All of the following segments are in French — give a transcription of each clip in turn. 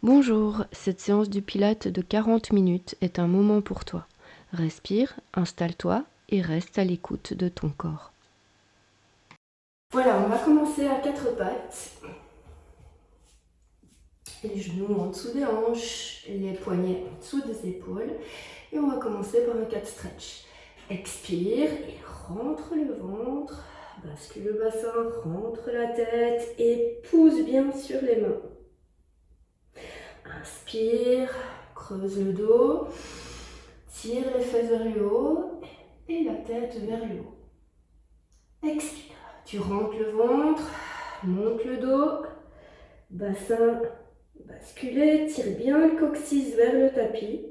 Bonjour, cette séance du Pilates de 40 minutes est un moment pour toi. Respire, installe-toi et reste à l'écoute de ton corps. Voilà, on va commencer à quatre pattes. Les genoux en dessous des hanches, les poignets en dessous des épaules. Et on va commencer par un cat stretch. Expire et rentre le ventre. Bascule le bassin, rentre la tête et pousse bien sur les mains. Inspire, creuse le dos, tire les fesses vers le haut et la tête vers le haut. Expire, tu rentres le ventre, monte le dos, bassin basculé, tire bien le coccyx vers le tapis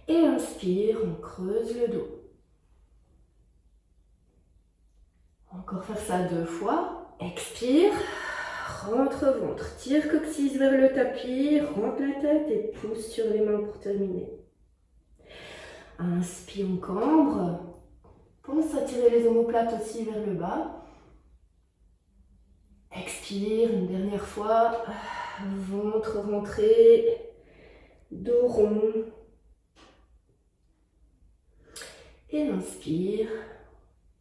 et inspire, on creuse le dos. Encore faire ça 2 fois, expire, rentre ventre, tire coccyx vers le tapis, rentre la tête et pousse sur les mains pour terminer. Inspire, on cambre, pense à tirer les omoplates aussi vers le bas. Expire, une dernière fois, ventre rentré, dos rond. Et inspire,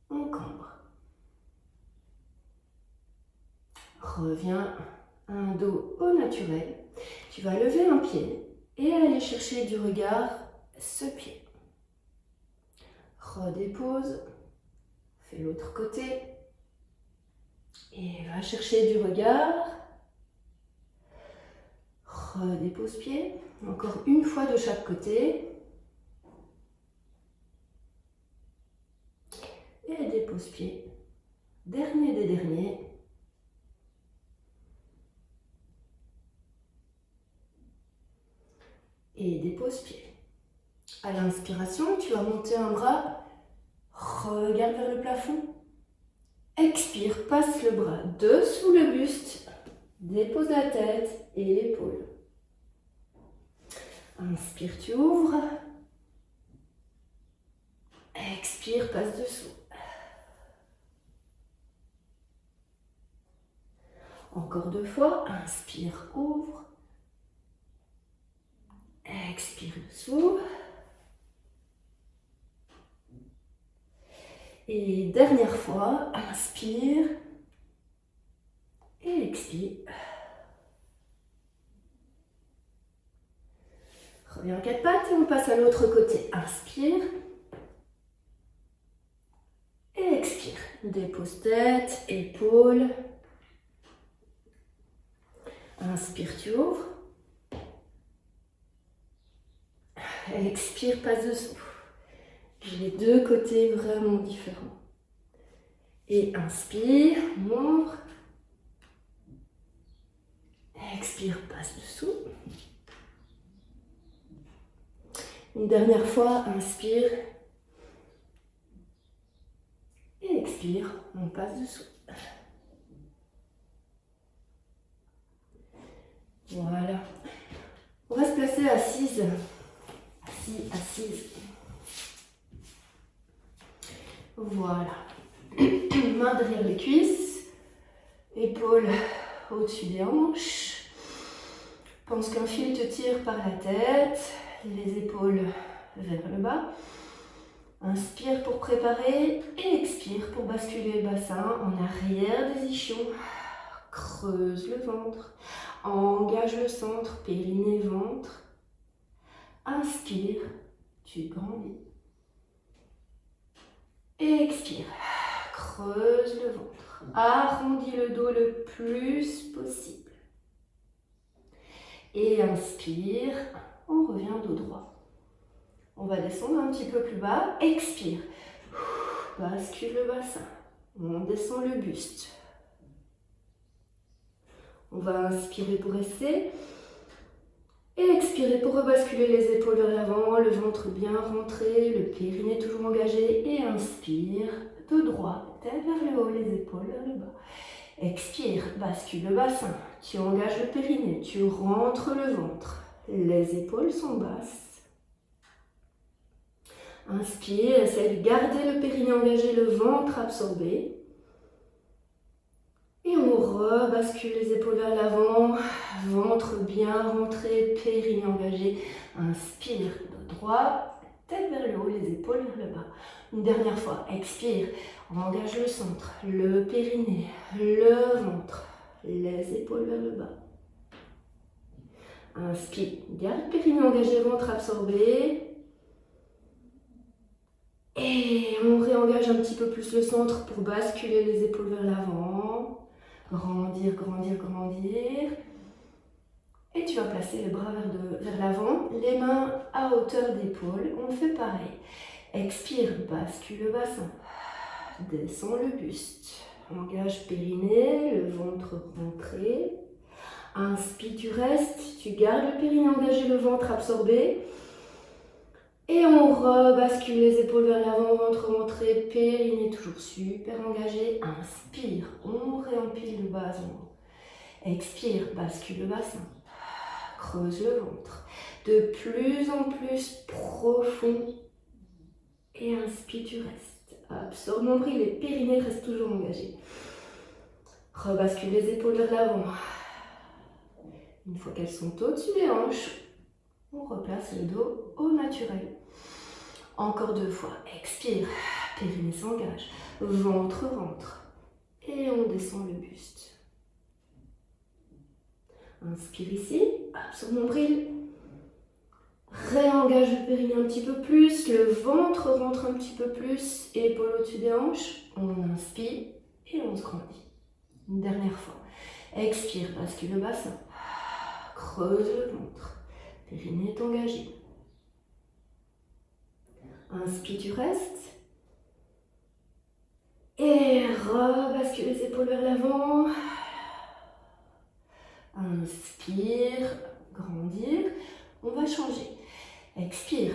on cambre. Reviens un dos au naturel. Tu vas lever un pied et aller chercher du regard ce pied. Redépose, fais l'autre côté. Et va chercher du regard. Redépose pied. Encore une fois de chaque côté. Et dépose pied. Dernier des derniers. Et dépose pied. À l'inspiration, tu vas monter un bras. Regarde vers le plafond. Expire, passe le bras dessous le buste. Dépose la tête et l'épaule. Inspire, tu ouvres. Expire, passe dessous. Encore 2 fois. Inspire, ouvre. Expire, dessous. Et dernière fois. Inspire. Et expire. Reviens en 4 pattes et on passe à l'autre côté. Inspire. Et expire. Dépose tête, épaules. Inspire, tu ouvres. Expire, passe dessous. Les deux côtés vraiment différents. Et inspire, on ouvre. Expire, passe dessous. Une dernière fois, inspire. Et expire, on passe dessous. Voilà. On va se placer assise. Assise. Voilà. Main derrière les cuisses. Épaules au-dessus des hanches. Pense qu'un fil te tire par la tête. Les épaules vers le bas. Inspire pour préparer et expire pour basculer le bassin en arrière des ischions. Creuse le ventre. Engage le centre, périnée, ventre. Inspire, tu grandis. Et expire, creuse le ventre. Arrondis le dos le plus possible. Et inspire, on revient dos droit. On va descendre un petit peu plus bas. Expire, bascule le bassin. On descend le buste. On va inspirer pour rester. Et expirer pour rebasculer les épaules vers l'avant, le ventre bien rentré, le périnée toujours engagé. Et inspire, dos droit, tête vers le haut, les épaules vers le bas. Expire, bascule le bassin, tu engages le périnée, tu rentres le ventre. Les épaules sont basses. Inspire, essaie de garder le périnée engagé, le ventre absorbé. Et on rebascule les épaules vers l'avant, ventre bien rentré, périnée engagé. Inspire, dos droit, tête vers le haut, les épaules vers le bas. Une dernière fois, expire, engage le centre, le périnée, le ventre, les épaules vers le bas. Inspire, garde périnée engagé, ventre absorbé. Et on réengage un petit peu plus le centre pour basculer les épaules vers l'avant. Grandir, grandir, grandir. Et tu vas placer les bras vers l'avant, les mains à hauteur d'épaule. On fait pareil. Expire, bascule le bassin. Descends le buste. Engage périnée, le ventre rentré. Inspire, tu restes. Tu gardes le périnée engagé, le ventre absorbé. Et on rebascule les épaules vers l'avant, ventre rentré, périnée toujours super engagé. Inspire, on réempile le bas. Expire, bascule le bassin. Creuse le ventre. De plus en plus profond. Et inspire, tu restes. Absorbe nombril, les périnées restent toujours engagés. Rebascule les épaules vers l'avant. Une fois qu'elles sont au-dessus des hanches, on replace le dos au naturel. Encore 2 fois. Expire, périnée s'engage. Ventre rentre. Et on descend le buste. Inspire ici, absorbe nombril. Réengage le périnée un petit peu plus, le ventre rentre un petit peu plus, épaules au-dessus des hanches. On inspire et on se grandit. Une dernière fois. Expire, bascule le bassin. Creuse le ventre. Périnée est engagé. Inspire, tu restes. Et rebascule les épaules vers l'avant. Inspire, grandir. On va changer. Expire,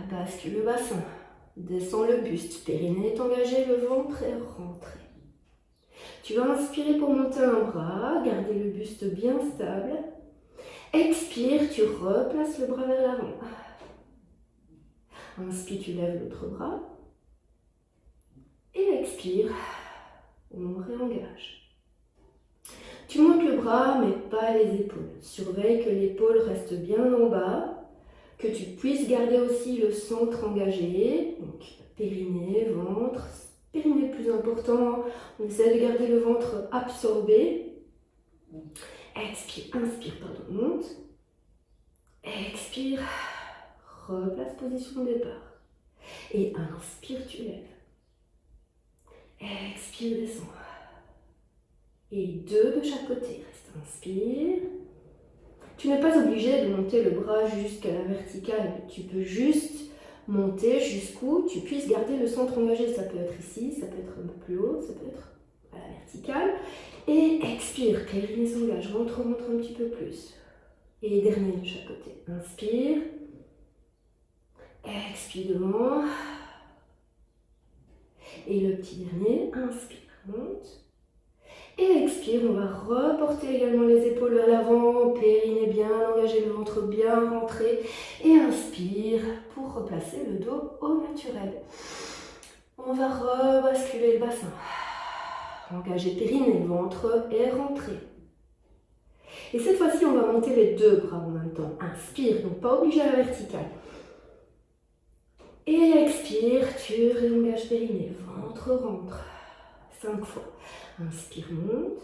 bascule le bassin. Descends le buste. Périnée est engagé, le ventre est rentré. Tu vas inspirer pour monter un bras, garder le buste bien stable. Expire, tu replaces le bras vers l'avant. Inspire, tu lèves l'autre bras. Et expire, on réengage. Tu montes le bras, mais pas les épaules. Surveille que l'épaule reste bien en bas, que tu puisses garder aussi le centre engagé. Donc, périnée, ventre. Périnée le plus important, on essaie de garder le ventre absorbé. Expire, inspire, pardon, monte. Expire, replace position de départ. Et inspire, tu lèves. Expire, descends. Et 2 de chaque côté. Reste, inspire. Tu n'es pas obligé de monter le bras jusqu'à la verticale. Tu peux juste monter jusqu'où tu puisses garder le centre engagé. Ça peut être ici, ça peut être un peu plus haut, ça peut être à la verticale. Et expire, périnée s'engage, ventre rentre un petit peu plus. Et dernier de chaque côté. Inspire. Expire devant. Et le petit dernier, inspire, monte. Et expire, on va reporter également les épaules vers l'avant, périnée bien engagé, le ventre bien rentré. Et inspire pour replacer le dos au naturel. On va rebasculer le bassin. Engager périnée, ventre est rentré. Et cette fois-ci, on va monter les 2 bras en même temps. Inspire, donc pas obligé à la verticale. Et expire, tu réengages périnée, ventre rentre. 5 fois. Inspire, monte.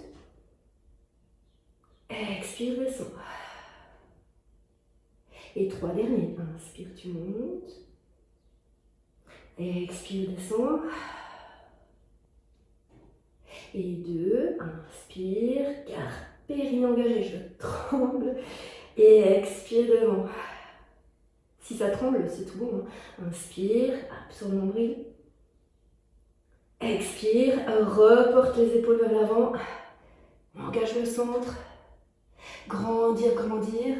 Expire, descend. Et 3 derniers. Inspire, tu montes. Expire, descend. Et 2. Inspire, garde périnée engagé, je tremble. Et expire devant. Si ça tremble, c'est tout bon. Inspire, absorbe le nombril. Expire, reporte les épaules vers l'avant. Engage le centre. Grandir, grandir.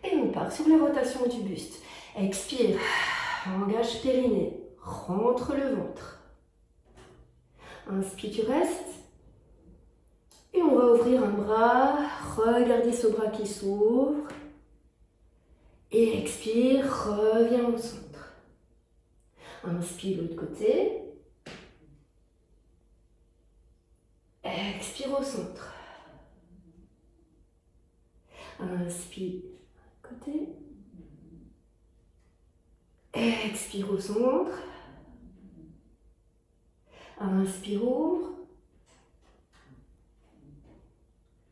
Et on part sur les rotations du buste. Expire, engage périnée. Rentre le ventre. Inspire, tu restes. Et on va ouvrir un bras. Regardez ce bras qui s'ouvre. Et expire, reviens au centre. Inspire l'autre côté. Expire au centre. Inspire, côté. Expire au centre. Inspire, ouvre.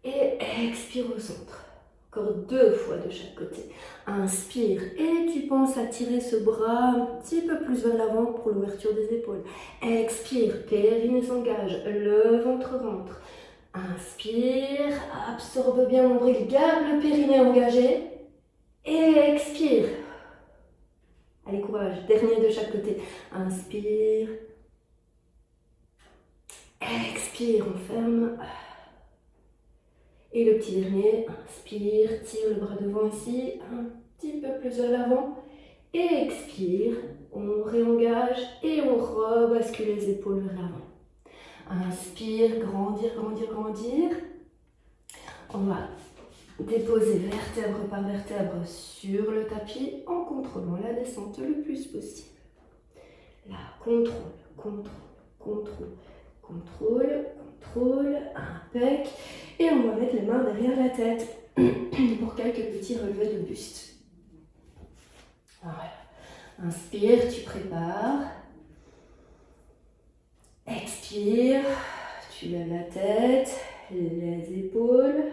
Et expire au centre. Encore 2 fois de chaque côté. Inspire et tu penses à tirer ce bras un petit peu plus vers l'avant pour l'ouverture des épaules. Expire, périnée s'engage, le ventre rentre. Inspire, absorbe bien le nombril, garde le périnée engagé. Et expire. Allez, courage, dernier de chaque côté. Inspire. Expire, on ferme. Et le petit dernier, inspire, tire le bras devant ici, un petit peu plus vers l'avant. Et expire, on réengage et on rebascule les épaules vers l'avant. Inspire, grandir, grandir, grandir. On va déposer vertèbre par vertèbre sur le tapis en contrôlant la descente le plus possible. Là, contrôle, contrôle, contrôle, contrôle, contrôle, impec. Et on va mettre les mains derrière la tête pour quelques petits relevés de buste. Voilà. Inspire, tu prépares. Expire, tu lèves la tête, les épaules.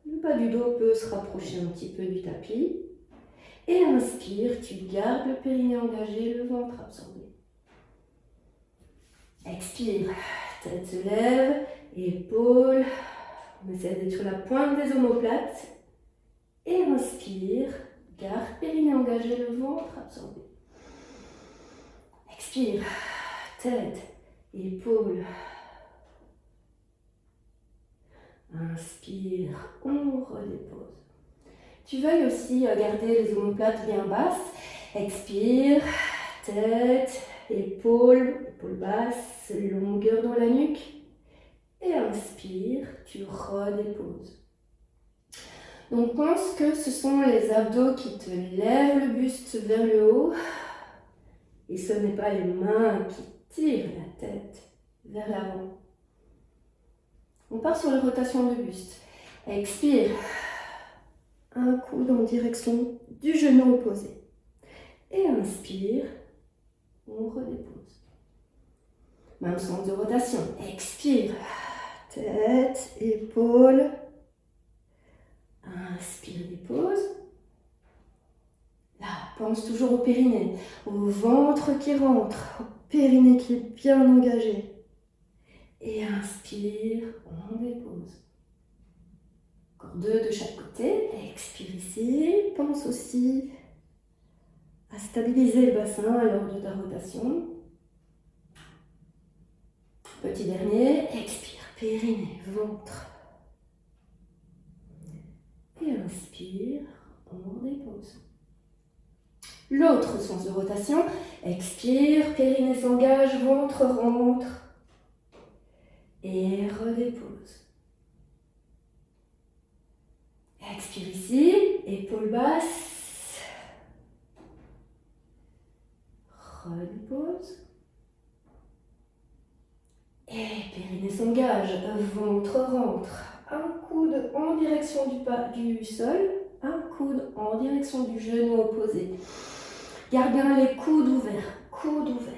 Le bas du dos peut se rapprocher un petit peu du tapis. Et inspire, tu gardes le périnée engagé, le ventre absorbé. Expire, tête se lève, épaules. On essaie d'être sur la pointe des omoplates. Et inspire, garde périnée engagé, le ventre absorbé. Expire, tête, épaules. Inspire, on redépose. Tu veuilles aussi garder les omoplates bien basses. Expire, tête, épaules, épaules basses, longueur dans la nuque. Et inspire, tu redéposes. Donc pense que ce sont les abdos qui te lèvent le buste vers le haut. Et ce n'est pas les mains qui tirent la tête vers l'avant. On part sur la rotation de buste. Expire. Un coude en direction du genou opposé. Et inspire. On redépose. Même sens de rotation. Expire. Tête, épaules. Inspire, dépose. Là, pense toujours au périnée. Au ventre qui rentre. Au périnée qui est bien engagé. Et inspire, on dépose. Encore 2 de chaque côté. Expire ici. Pense aussi à stabiliser le bassin à l'heure de ta rotation. Petit dernier. Expire, périnée, ventre. Et inspire, on dépose. L'autre sens de rotation. Expire, périnée s'engage, ventre rentre. Et redépose. Expire ici, épaules basses. Redépose. Et périnée s'engage, ventre rentre. Un coude en direction du sol, un coude en direction du genou opposé. Garde bien les coudes ouverts, coudes ouverts.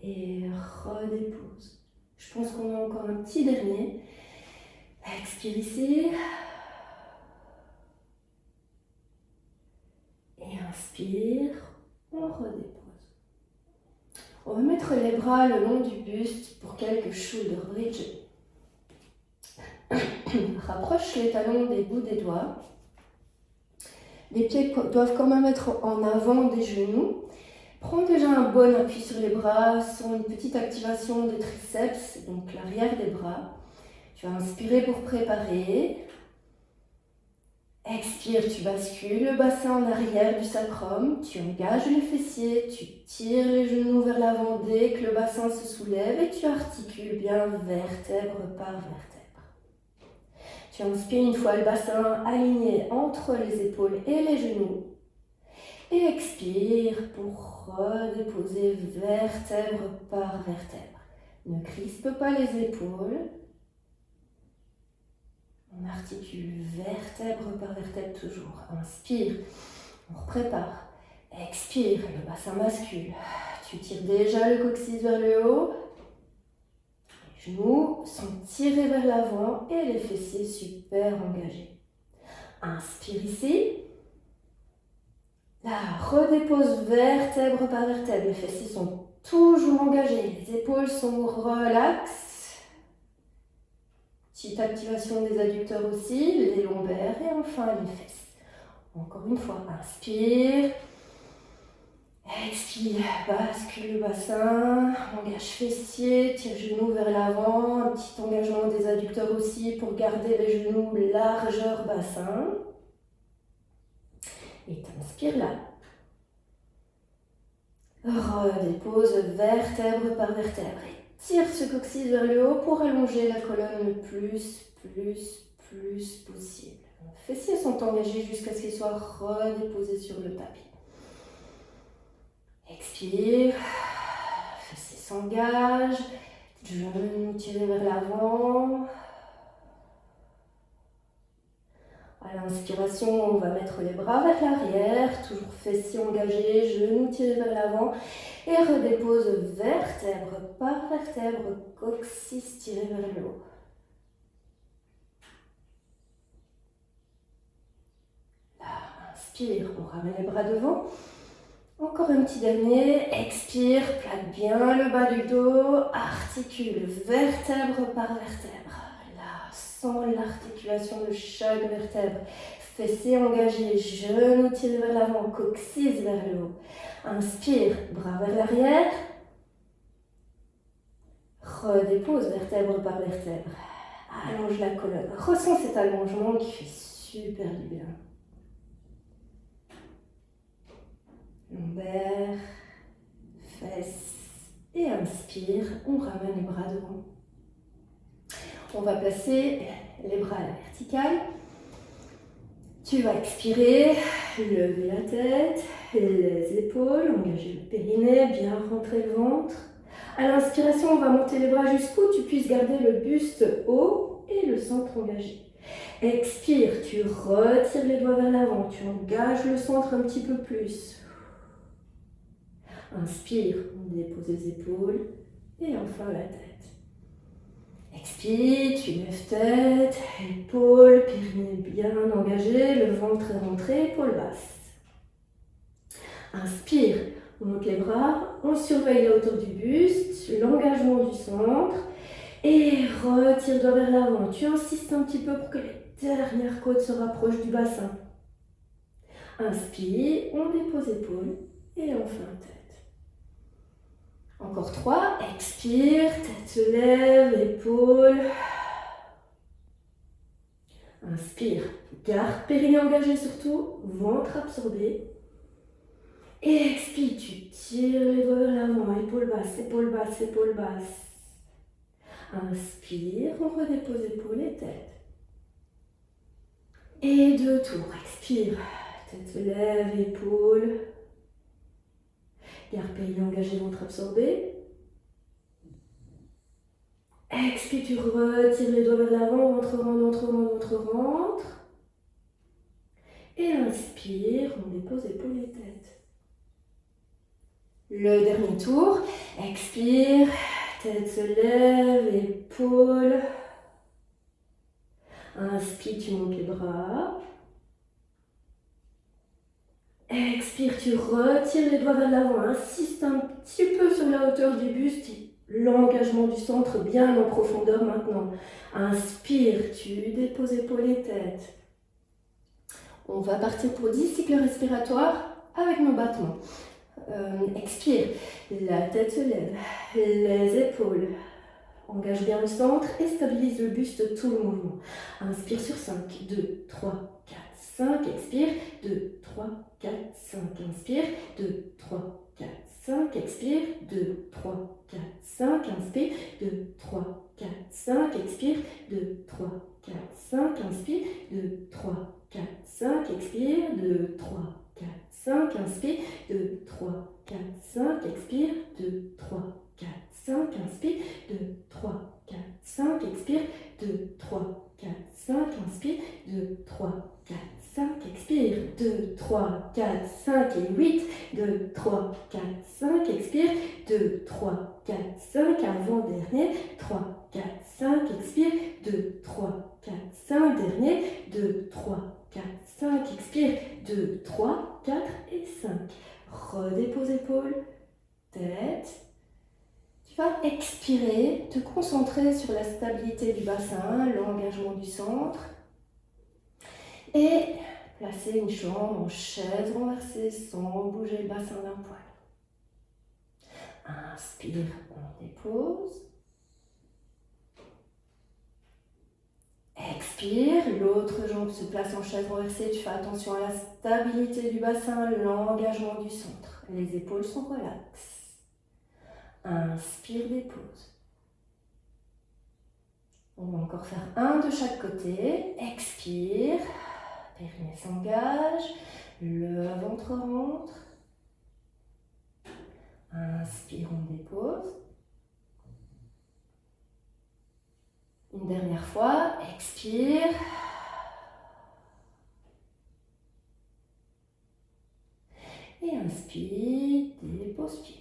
Et redépose. Je pense qu'on a encore un petit dernier. Expire ici. Et inspire, on redépose. On va mettre les bras le long du buste pour quelques shoulder bridge. Rapproche les talons des bouts des doigts. Les pieds doivent quand même être en avant des genoux. Prends déjà un bon appui sur les bras, sans une petite activation des triceps, donc l'arrière des bras. Tu vas inspirer pour préparer. Expire, tu bascules le bassin en arrière du sacrum, tu engages les fessiers, tu tires les genoux vers l'avant dès que le bassin se soulève et tu articules bien vertèbre par vertèbre. Tu inspires une fois le bassin aligné entre les épaules et les genoux. Et expire pour redéposer vertèbre par vertèbre. Ne crispe pas les épaules. articule vertèbre par vertèbre toujours. Inspire, on reprépare. Expire, le bassin bascule. Tu tires déjà le coccyx vers le haut. Les genoux sont tirés vers l'avant et les fessiers super engagés. Inspire ici. Là, redépose vertèbre par vertèbre. Les fessiers sont toujours engagés. Les épaules sont relaxes. Petite activation des adducteurs aussi, les lombaires et enfin les fesses. Encore une fois, inspire. Expire, bascule le bassin, engage fessier, tire genoux vers l'avant, un petit engagement des adducteurs aussi pour garder les genoux largeur bassin. Et t'inspires là. Redépose vertèbre par vertèbre et tire ce coccyx vers le haut pour allonger la colonne le plus possible. Les fessiers sont engagés jusqu'à ce qu'ils soient redéposés sur le tapis. Expire, fessiers s'engagent, genoux tirés vers l'avant. À l'inspiration, on va mettre les bras vers l'arrière, toujours fessiers engagés, genoux tirés vers l'avant et redépose vertèbre par vertèbre, coccyx tiré vers le haut. Là, inspire, on ramène les bras devant. Encore un petit dernier, expire, plaque bien le bas du dos, articule vertèbre par vertèbre. Là, sens l'articulation de chaque vertèbre. Fessiers engagés, genoux tirés vers l'avant, coccyx vers le haut. Inspire, bras vers l'arrière. Redépose vertèbre par vertèbre. Allonge la colonne. Ressens cet allongement qui fait super du bien. Lombaire, fesses et inspire, on ramène les bras devant. On va placer les bras à la verticale. Tu vas expirer, lever la tête, les épaules, engager le périnée, bien rentrer le ventre. À l'inspiration, on va monter les bras jusqu'où tu puisses garder le buste haut et le centre engagé. Expire, tu retires les doigts vers l'avant, tu engages le centre un petit peu plus. Inspire, on dépose les épaules et enfin la tête. Expire, tu lèves tête, épaules, périnée bien engagé, le ventre est rentré, épaules basses. Inspire, on monte les bras, on surveille la hauteur du buste, l'engagement du centre et retire doigt vers l'avant. Tu insistes un petit peu pour que les dernières côtes se rapprochent du bassin. Inspire, on dépose épaules et enfin tête. Encore 3, expire, tête se lève, épaules. Inspire, garde périnée engagé surtout, ventre absorbé. Et expire, tu tires les doigts vers l'avant, épaules basses, épaules basses, épaules basses. Inspire, on redépose épaules et tête. Et 2 tours, expire, tête se lève, épaules. Garde périnée engagé, ventre absorbé. Expire, tu retires les doigts vers l'avant, ventre rentre, ventre rentre, ventre rentre. Et inspire, on dépose épaules et tête. Le dernier tour, expire, tête se lève, épaules. Inspire, tu montes les bras. Expire, tu retires les doigts vers l'avant, insiste un petit peu sur la hauteur du buste, l'engagement du centre bien en profondeur maintenant. Inspire, tu déposes épaules et tête. On va partir pour 10 cycles respiratoires avec nos battements. Expire, la tête se lève, les épaules. Engage bien le centre et stabilise le buste tout le mouvement. Inspire sur 5, 2, 3, 4, 5. Expire, 2, 3, 4, 5. Inspire, 2, 3, 4, 5. Expire, 2, 3, 4, 5. Inspire, 2, 3, 4, 5. Expire, 2, 3, 4, 5. Inspire, 2, 3, 4, 5. Expire, 2, 3, 4, 5. Inspire, 2, 3, 4, 5. Expire, 2, 3, 4, 5. Inspire, 2, 3, 4, 5, expire, 2, 3, 4, 5, inspire, 2, 3, 4, 5, expire, 2, 3, 4, 5 et 8, 2, 3, 4, 5, expire, 2, 3, 4, 5, avant-dernier, 3, 4, 5, expire, 2, 3, 4, 5, dernier, 2, 3, 4, 5, expire, 2, 3, 4 et 5. Redépose épaules, tête. Tu vas expirer, te concentrer sur la stabilité du bassin, l'engagement du centre. Et placer une jambe en chaise renversée sans bouger le bassin d'un poil. Inspire, on dépose. Expire, l'autre jambe se place en chaise renversée. Tu fais attention à la stabilité du bassin, l'engagement du centre. Les épaules sont relaxes. Inspire, dépose. On va encore faire un de chaque côté. Expire, périnée s'engage, le ventre rentre. Inspire, on dépose. Une dernière fois, expire. Et inspire, dépose pied.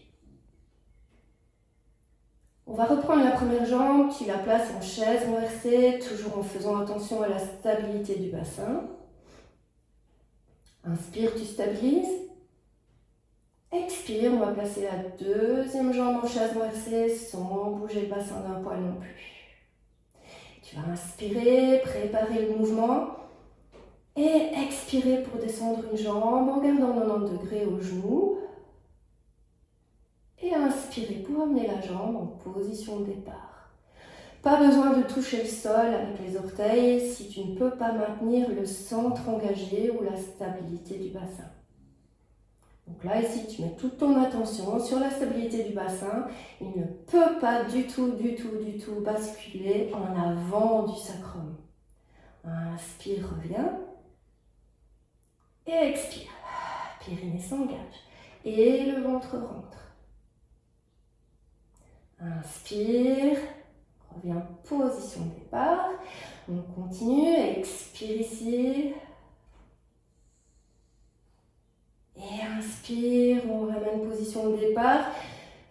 On va reprendre la première jambe, tu la places en chaise renversée, toujours en faisant attention à la stabilité du bassin. Inspire, tu stabilises. Expire, on va placer la deuxième jambe en chaise renversée sans bouger le bassin d'un poil non plus. Tu vas inspirer, préparer le mouvement et expirer pour descendre une jambe en gardant 90 degrés au genou. Et inspirer pour amener la jambe en position de départ. Pas besoin de toucher le sol avec les orteils si tu ne peux pas maintenir le centre engagé ou la stabilité du bassin. Donc là, ici, tu mets toute ton attention sur la stabilité du bassin. Il ne peut pas du tout basculer en avant du sacrum. Inspire, reviens. Et expire. Périnée s'engage. Et le ventre rentre. Inspire. Reviens, position de départ. On continue. Expire ici. Et inspire, on ramène position de départ.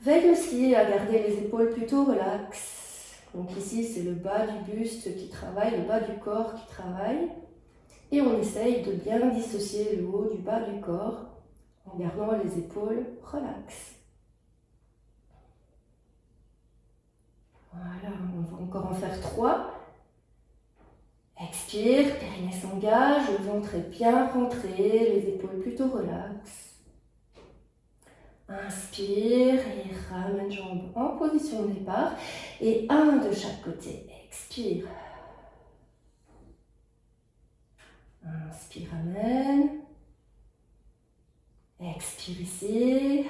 Veille aussi à garder les épaules plutôt relaxes. Donc ici, c'est le bas du buste qui travaille, le bas du corps qui travaille. Et on essaye de bien dissocier le haut du bas du corps en gardant les épaules relaxes. Voilà, on va encore en faire 3. Expire, périnée s'engage, le ventre est bien rentré, les épaules plutôt relaxes. Inspire et ramène jambe en position de départ. Et un de chaque côté. Expire. Inspire, ramène. Expire ici.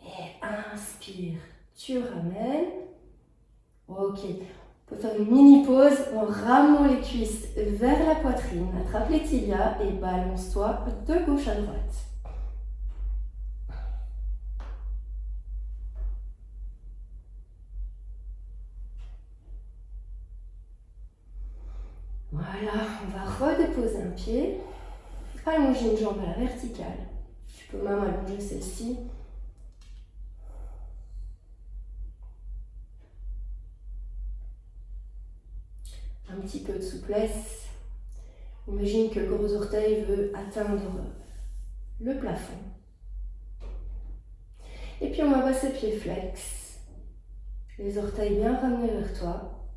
Et inspire, tu ramènes. Ok, on peut faire une mini pause, on ramenant les cuisses vers la poitrine, attrape les tibias et balance-toi de gauche à droite. Voilà, on va redéposer un pied, allonger une jambe à la verticale, tu peux même allonger celle-ci. Un petit peu de souplesse. Imagine que le gros orteil veut atteindre le plafond. Et puis on va passer pied flex. Les orteils bien ramenés vers toi.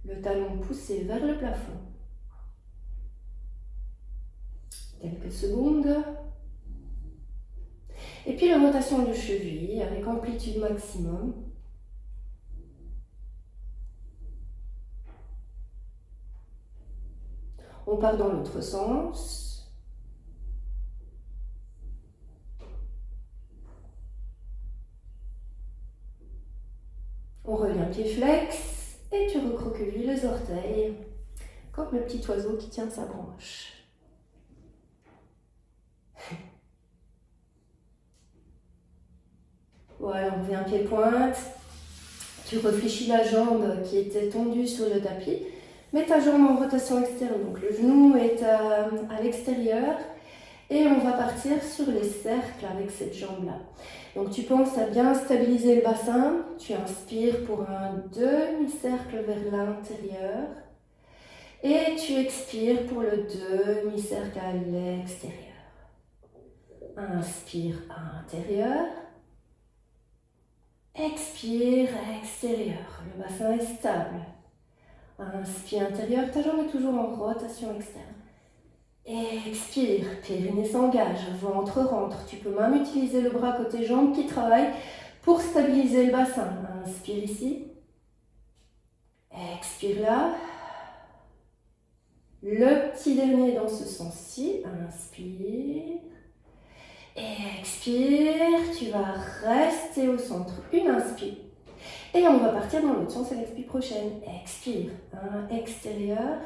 Le talon poussé vers le plafond. Quelques secondes. Et puis la rotation du cheville avec amplitude maximum. On part dans l'autre sens. On revient pied flex et tu recroquevilles les orteils comme le petit oiseau qui tient sa branche. Voilà, on revient pied-pointe. Tu réfléchis la jambe qui était tendue sur le tapis. Mets ta jambe en rotation externe, donc le genou est à l'extérieur. Et on va partir sur les cercles avec cette jambe-là. Donc tu penses à bien stabiliser le bassin. Tu inspires pour un demi-cercle vers l'intérieur. Et tu expires pour le demi-cercle à l'extérieur. Inspire à l'intérieur. Expire, extérieur. Le bassin est stable. Inspire intérieur, ta jambe est toujours en rotation externe. Expire, périnée s'engage, ventre rentre. Tu peux même utiliser le bras côté jambe qui travaille pour stabiliser le bassin. Inspire ici. Expire là. Le petit dernier dans ce sens-ci. Inspire. Expire, tu vas rester au centre. Une inspire. Et on va partir dans l'autre sens à l'expire prochaine. Expire, extérieur.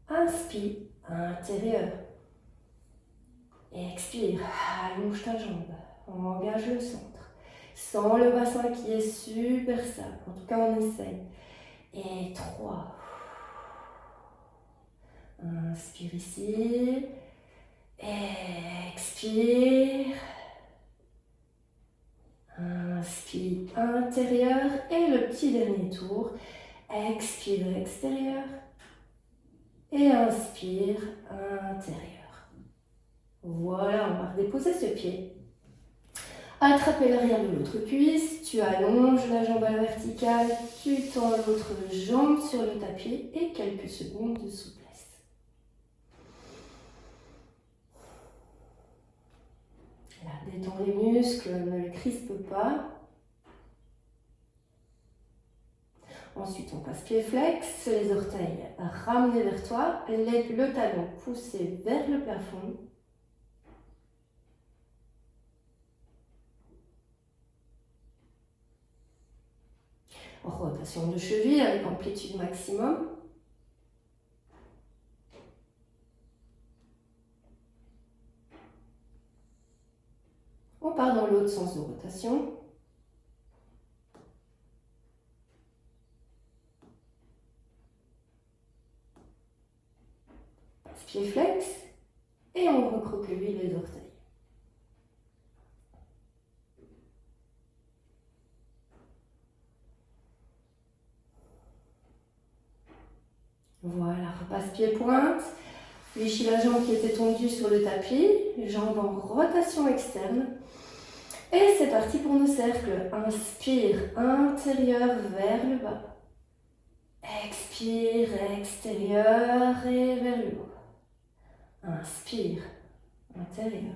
Inspire, intérieur. Expire, allonge ta jambe. Engage le centre. Sens le bassin qui est super stable. En tout cas, on essaye. Et 3. Inspire ici. Expire. Inspire intérieur et le petit dernier tour. Expire extérieur et inspire intérieur. Voilà, on va redéposer ce pied. Attrapez l'arrière de l'autre cuisse, tu allonges la jambe à la verticale, tu tends l'autre jambe sur le tapis et quelques secondes de souplesse. Là, détends les muscles, ne les crispe pas. Ensuite, on passe pied flex, les orteils ramenés vers toi, le talon poussé vers le plafond. Rotation de cheville avec amplitude maximum. On part dans l'autre sens de rotation. Pied flex et on recroqueville les orteils. Voilà, repasse pied-pointe. Fléchis la jambe qui était tendue sur le tapis, jambe en rotation externe. Et c'est parti pour nos cercles. Inspire, intérieur vers le bas. Expire, extérieur et vers le haut. Inspire, intérieur.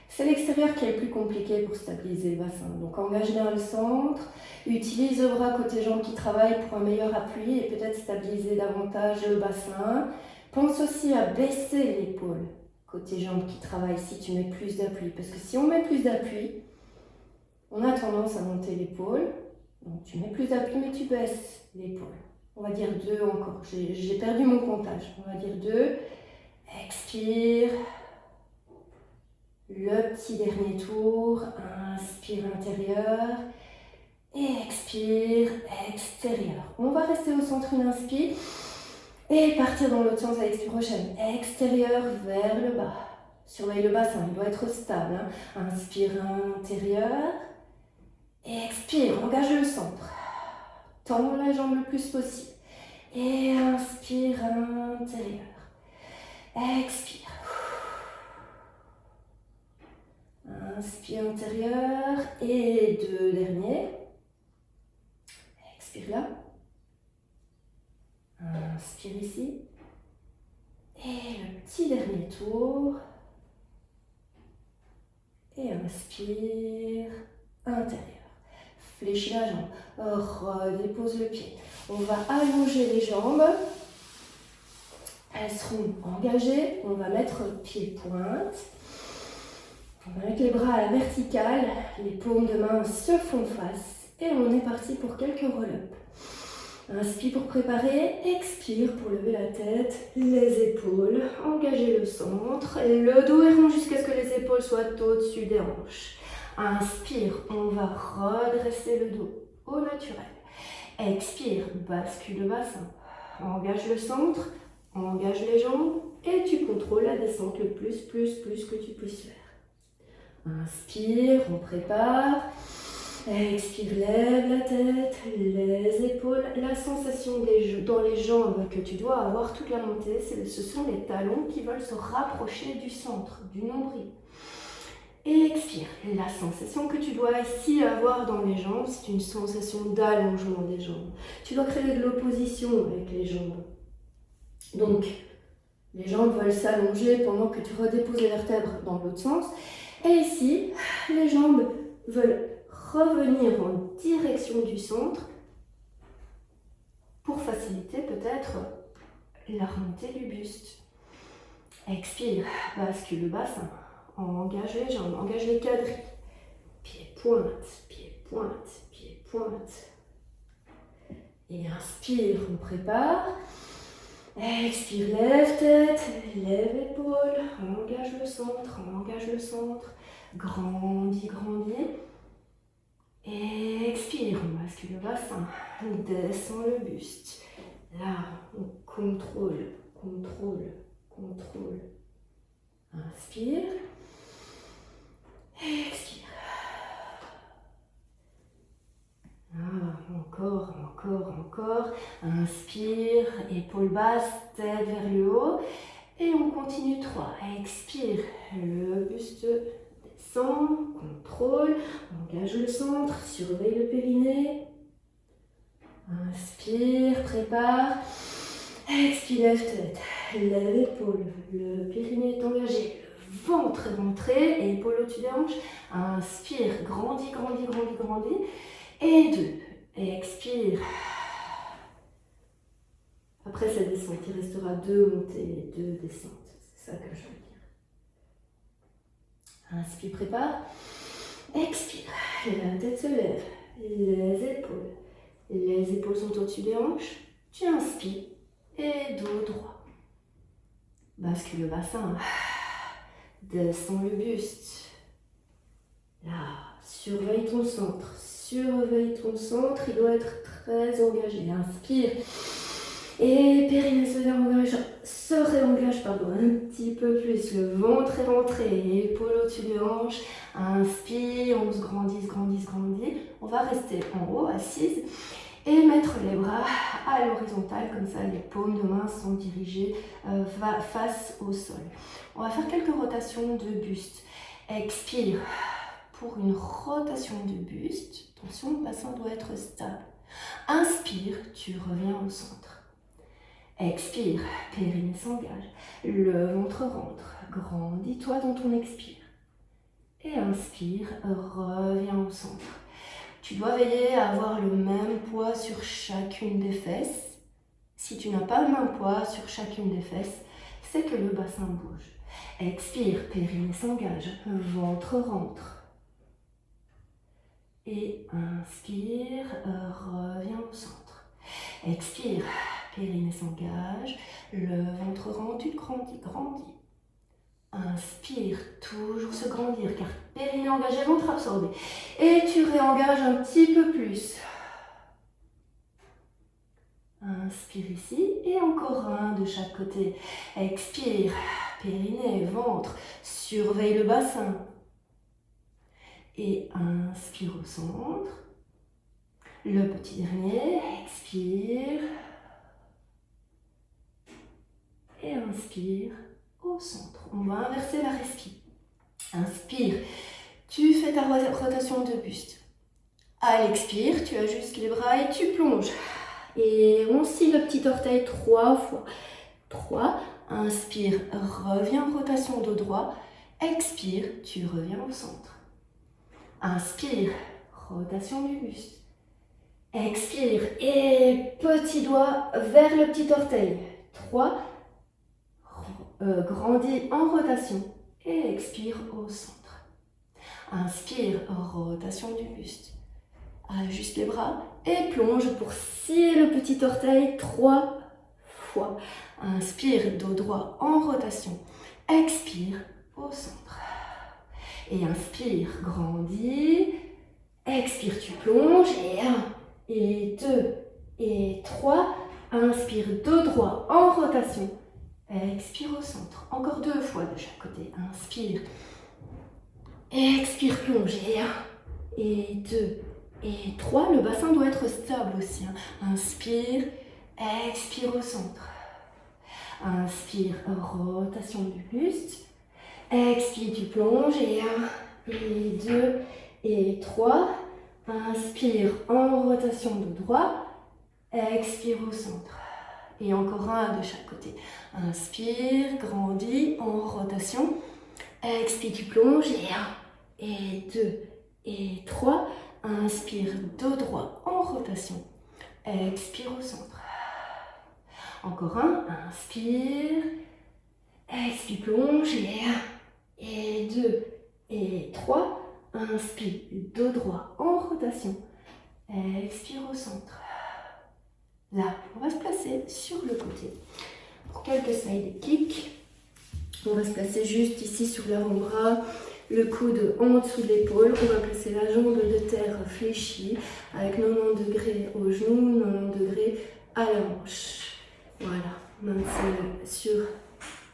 C'est l'extérieur qui est le plus compliqué pour stabiliser le bassin. Donc engage bien le centre, utilise le bras côté jambe qui travaille pour un meilleur appui et peut-être stabiliser davantage le bassin. Pense aussi à baisser l'épaule côté jambe qui travaille si tu mets plus d'appui. Parce que si on met plus d'appui, on a tendance à monter l'épaule. Donc tu mets plus d'appui mais tu baisses l'épaule. On va dire 2 encore. J'ai perdu mon comptage. On va dire 2. Expire. Le petit dernier tour. Inspire intérieur. Et expire extérieur. On va rester au centre, une inspire. Et partir dans l'autre sens à l'expire prochaine. Extérieur vers le bas. Surveille le bassin, il doit être stable. Inspire intérieur. Et expire, engage le centre. Tends la jambe le plus possible. Et inspire intérieur. Expire. Inspire intérieur. Et 2 derniers. Expire là. Inspire ici. Et le petit dernier tour. Et inspire intérieur. Fléchis la jambe. Redépose le pied. On va allonger les jambes. Elles seront engagées. On va mettre pied-pointe. On va mettre les bras à la verticale. Les paumes de main se font face. Et on est parti pour quelques roll-up. Inspire pour préparer. Expire pour lever la tête. Les épaules. Engagez le centre. Le dos est rond jusqu'à ce que les épaules soient au-dessus des hanches. Inspire, on va redresser le dos au naturel. Expire, bascule le bassin. Engage le centre, engage les jambes et tu contrôles la descente le plus que tu puisses faire. Inspire, on prépare. Expire, lève la tête, les épaules. La sensation dans les jambes que tu dois avoir toute la montée, ce sont les talons qui veulent se rapprocher du centre, du nombril. Et expire. La sensation que tu dois ici avoir dans les jambes, c'est une sensation d'allongement des jambes. Tu dois créer de l'opposition avec les jambes. Donc, les jambes veulent s'allonger pendant que tu redéposes les vertèbres dans l'autre sens. Et ici, les jambes veulent revenir en direction du centre pour faciliter peut-être la remontée du buste. Expire, bascule le bassin, engage les jambes, engage les quadris. Pied pointe, pied pointe, pied pointe. Et inspire, on prépare. Expire, lève tête, lève épaule, engage le centre. Grandis, grandis. Et expire, on bascule le bassin, on descend le buste. Là, on contrôle. Inspire. Expire. Encore. Inspire, épaule basse, tête vers le haut. Et on continue 3. Expire, le buste descend, contrôle, engage le centre, surveille le périnée. Inspire, prépare. Expire, lève tête, lève épaule, le périnée est engagé, le ventre est rentré et épaule au-dessus des hanches. Inspire, grandis. Et 2. Expire. Après cette descente, il restera 2 montées et 2 descentes. C'est ça que je veux dire. Inspire, prépare. Expire. La tête se lève. Les épaules sont au-dessus des hanches. Tu inspires. Et dos droit. Bascule le bassin. Descends le buste. Là, surveille ton centre. Il doit être très engagé. Inspire. Et périnée se réengage un petit peu plus. Le ventre est rentré. Épaule au-dessus des hanches. Inspire. On se grandit. On va rester en haut, assise. Et mettre les bras à l'horizontale, comme ça les paumes de main sont dirigées face au sol. On va faire quelques rotations de buste. Expire pour une rotation du buste. Attention, le bassin doit être stable. Inspire, tu reviens au centre. Expire, périnée s'engage, le ventre rentre. Grandis-toi dans ton expire. Et inspire, reviens au centre. Tu dois veiller à avoir le même poids sur chacune des fesses. Si tu n'as pas le même poids sur chacune des fesses, c'est que le bassin bouge. Expire, périnée s'engage, ventre rentre. Et inspire, reviens au centre. Expire, périnée s'engage, le ventre rentre, tu grandis. Inspire, toujours se grandir, car périnée engagé, ventre absorbé. Et tu réengages un petit peu plus. Inspire ici, et encore un de chaque côté. Expire, périnée, ventre, surveille le bassin. Et inspire au centre. Le petit dernier, expire. Et inspire au centre. On va inverser la respiration. Inspire, tu fais ta rotation de buste. À l'expire, tu ajustes les bras et tu plonges. Et on scie le petit orteil 3 fois. 3, inspire, reviens, rotation dos droit. Expire, tu reviens au centre. Inspire, rotation du buste. Expire et petit doigt vers le petit orteil. 3, grandis en rotation et expire au centre. Inspire, rotation du buste. Ajuste les bras et plonge pour scier le petit orteil 3 fois. Inspire, dos droit en rotation. Expire au centre. Et inspire, grandis. Expire, tu plonges. Et 1, et 2, et 3. Inspire, dos droit en rotation. Expire au centre. Encore 2 fois de chaque côté. Inspire. Expire, plonge. Et 1, et 2, et 3. Le bassin doit être stable aussi. Inspire. Expire au centre. Inspire, rotation du buste. Expire, tu plonges. Et 1, et 2, et 3. Inspire en rotation dos droit. Expire au centre. Et encore 1 de chaque côté. Inspire, grandis en rotation. Expire, tu plonges. Et 1, et 2, et 3. Inspire, dos droit en rotation. Expire au centre. Encore 1. Inspire. Expire, plonge. Et 1, et 2, et 3. Inspire, dos droit en rotation. Expire au centre. Là, on va se placer sur le côté. Pour quelques side kicks, on va se placer juste ici sur l'avant-bras, le coude en dessous de l'épaule. On va placer la jambe de terre fléchie avec 90 degrés au genou, 90 degrés à la hanche. Voilà, main de ciel sur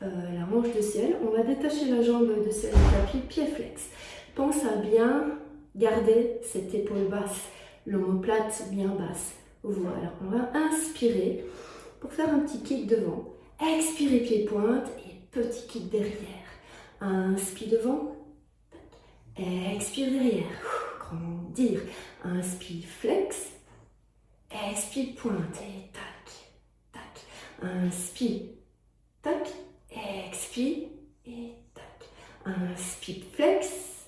la hanche de ciel. On va détacher la jambe de ciel du tapis, pied flex. Pense à bien garder cette épaule basse, l'omoplate bien basse. Voilà, on va inspirer pour faire un petit kick devant. Expirez pied pointe et petit kick derrière. Inspire devant. Expire derrière. Grandir. Inspire flex. Expire pointe et tac, tac. Inspire, tac. Expire et tac. Inspire flex.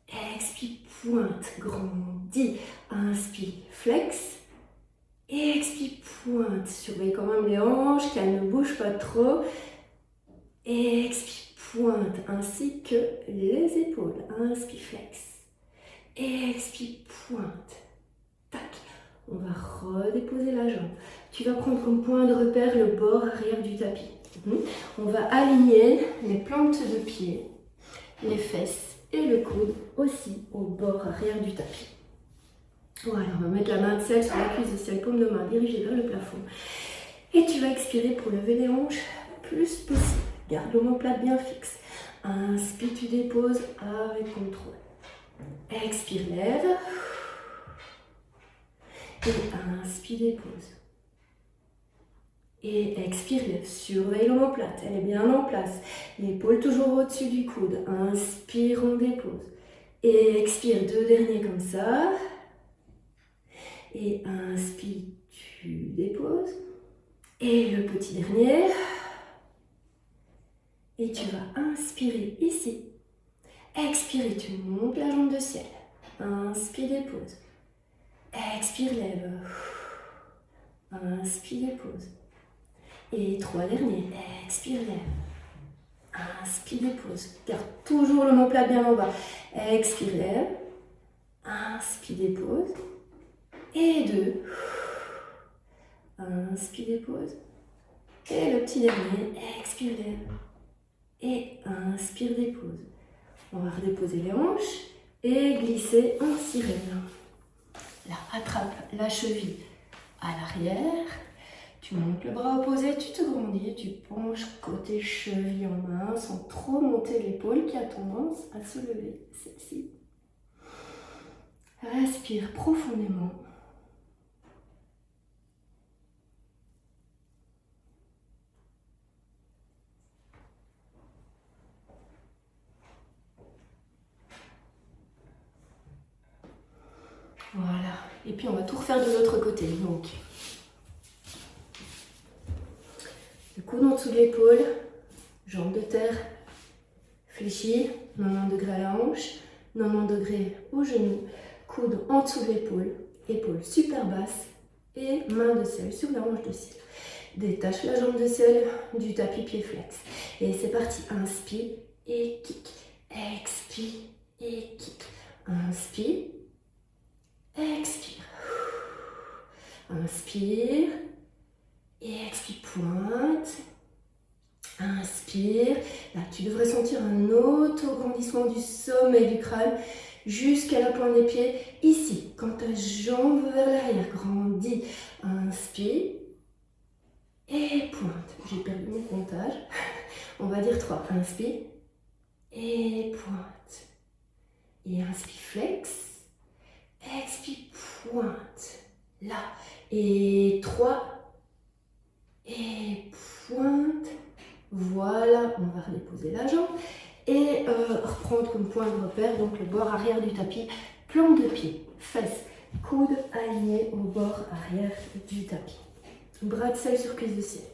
Expire pointe. Grandis. Inspire flex. Et expire, pointe. Surveille quand même les hanches, qu'elles ne bougent pas trop. Et expire, pointe, ainsi que les épaules. Inspire, flex. Et expire, pointe. Tac. On va redéposer la jambe. Tu vas prendre comme point de repère le bord arrière du tapis. On va aligner les plantes de pied, les fesses et le coude aussi au bord arrière du tapis. Voilà, on va mettre la main de ciel sur la cuisse de ciel, paume de main dirigée vers le plafond. Et tu vas expirer pour lever les hanches le plus possible. Garde l'omoplate bien fixe. Inspire, tu déposes avec contrôle. Expire, lève. Et inspire, dépose. Et expire, lève. Surveille l'omoplate, elle est bien en place. L'épaule toujours au-dessus du coude. Inspire, on dépose. Et expire, 2 derniers comme ça. Et inspire, tu déposes. Et le petit dernier. Et tu vas inspirer ici. Expire, tu montes la jambe de ciel. Inspire, dépose. Expire, lève. Inspire, dépose. Et 3 derniers. Expire, lève. Inspire, dépose. Garde toujours l'omoplate bien en bas. Expire, lève. Inspire, dépose. Et 2. Inspire, dépose. Et le petit dernier. Expire, lève. Et inspire, dépose. On va redéposer les hanches et glisser en sirène. Là, attrape la cheville à l'arrière. Tu montes le bras opposé, tu te grandis, tu penches côté cheville en main sans trop monter l'épaule qui a tendance à se lever. Celle-ci. Respire profondément. Voilà. Et puis on va tout refaire de l'autre côté. Donc, le coude en dessous de l'épaule, jambe de terre fléchie, 90 degrés à la hanche, 90 degrés au genou, coude en dessous de l'épaule, épaule super basse et main de ciel sur la hanche de ciel. Détache la jambe de ciel du tapis pied flex. Et c'est parti. Inspire et kick. Expire et kick. Inspire. Expire. Inspire. Et expire, pointe. Inspire. expire. Là, tu devrais sentir un auto-grandissement du sommet du crâne jusqu'à la pointe des pieds. Ici, quand ta jambe vers l'arrière grandit, inspire et pointe. J'ai perdu mon comptage. On va dire 3. Inspire et pointe. Et inspire, flex. Expire, pointe. Là. Et 3. Et pointe. Voilà, on va redéposer la jambe. Et reprendre comme point de repère, donc le bord arrière du tapis. Plante de pied, fesses, coudes alignés au bord arrière du tapis. Bras de selle sur cuisse de ciel.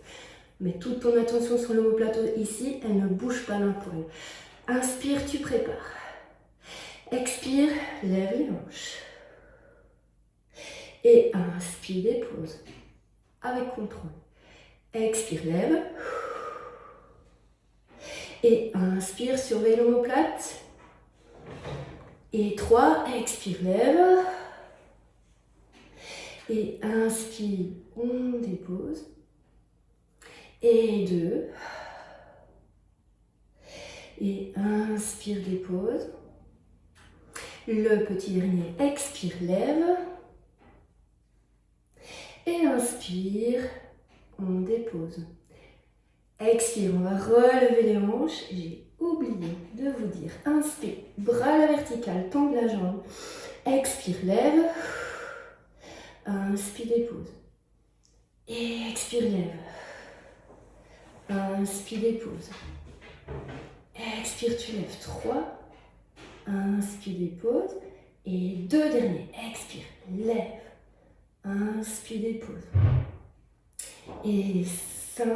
Mets toute ton attention sur l'omoplate ici, elle ne bouge pas d'un poil. Inspire, tu prépares. Expire, lève les hanches. Et inspire, dépose. Avec contrôle. Expire, lève. Et inspire, surveille l'omoplate. Et 3, expire, lève. Et inspire, on dépose. Et 2. Et inspire, dépose. Le petit dernier, expire, lève. Et inspire, on dépose. Expire, on va relever les hanches. J'ai oublié de vous dire. Inspire, bras à la verticale, tendre la jambe. Expire, lève. Inspire, dépose. Et expire, lève. Inspire, dépose. Expire, tu lèves. 3. Inspire, dépose. Et 2 derniers. Expire, lève. Inspire, dépose. Et 5.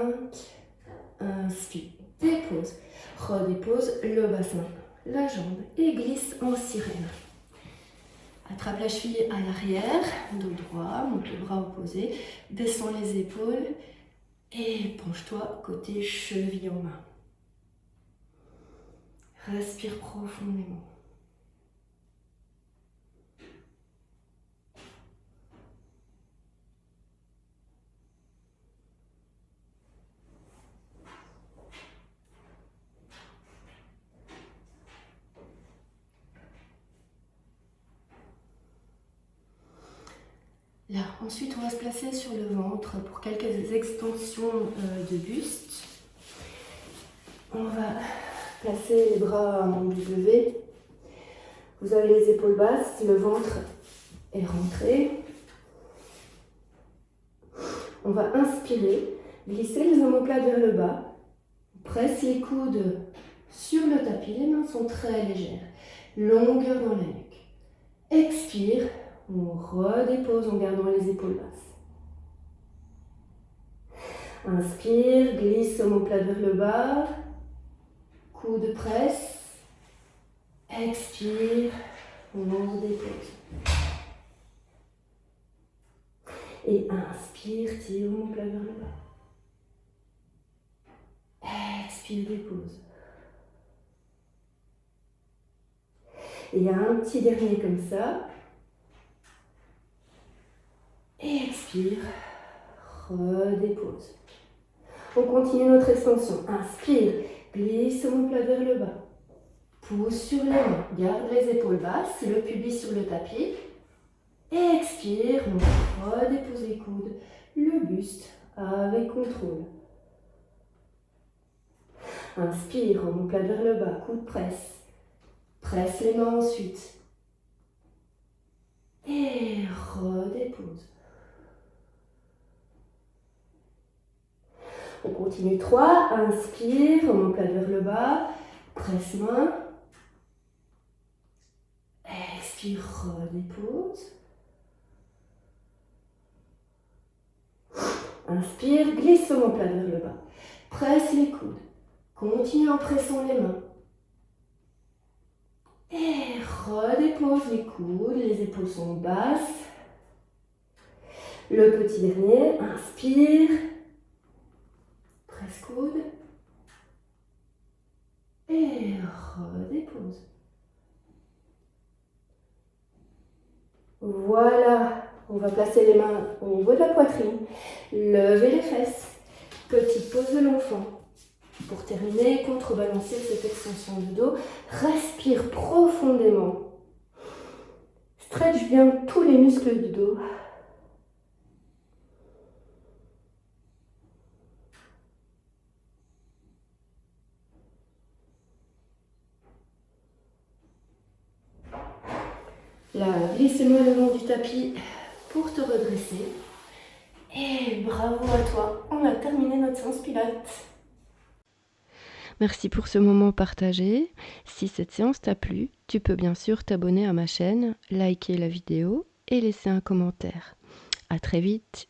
Inspire, dépose. Redépose le bassin, la jambe et glisse en sirène. Attrape la cheville à l'arrière, dos droit, monte le bras opposé, descends les épaules et penche-toi côté cheville en main. Respire profondément. Là, ensuite, on va se placer sur le ventre pour quelques extensions de buste. On va placer les bras en W. Vous avez les épaules basses, le ventre est rentré. On va inspirer, glisser les omoplates vers le bas. On presse les coudes sur le tapis, les mains sont très légères. Longueur dans la nuque. Expire. On redépose en gardant les épaules basses. Inspire, glisse omoplate vers le bas. Coude presse. Expire, on redépose. Et inspire, tire omoplate vers le bas. Expire, dépose. Et il y a un petit dernier comme ça. Et expire, redépose. On continue notre extension. Inspire, glisse omoplate vers le bas. Pousse sur les mains, garde les épaules basses, le pubis sur le tapis. Et expire, on redépose les coudes, le buste avec contrôle. Inspire, omoplate vers le bas, coude presse. Presse les mains ensuite. Et redépose. On continue 3, inspire, omoplate vers le bas, presse main. Expire, redépose. Inspire, glisse omoplate vers le bas. Presse les coudes. Continue en pressant les mains. Et redépose les coudes, les épaules sont basses. Le petit dernier, inspire. Presse coude. Et redépose. Voilà, on va placer les mains au niveau de la poitrine. Levez les fesses. Petite pose de l'enfant. Pour terminer, contrebalancer cette extension de dos. Respire profondément. Stretch bien tous les muscles du dos. Là, glissez-moi le long du tapis pour te redresser. Et bravo à toi, on a terminé notre séance pilates. Merci pour ce moment partagé. Si cette séance t'a plu, tu peux bien sûr t'abonner à ma chaîne, liker la vidéo et laisser un commentaire. À très vite.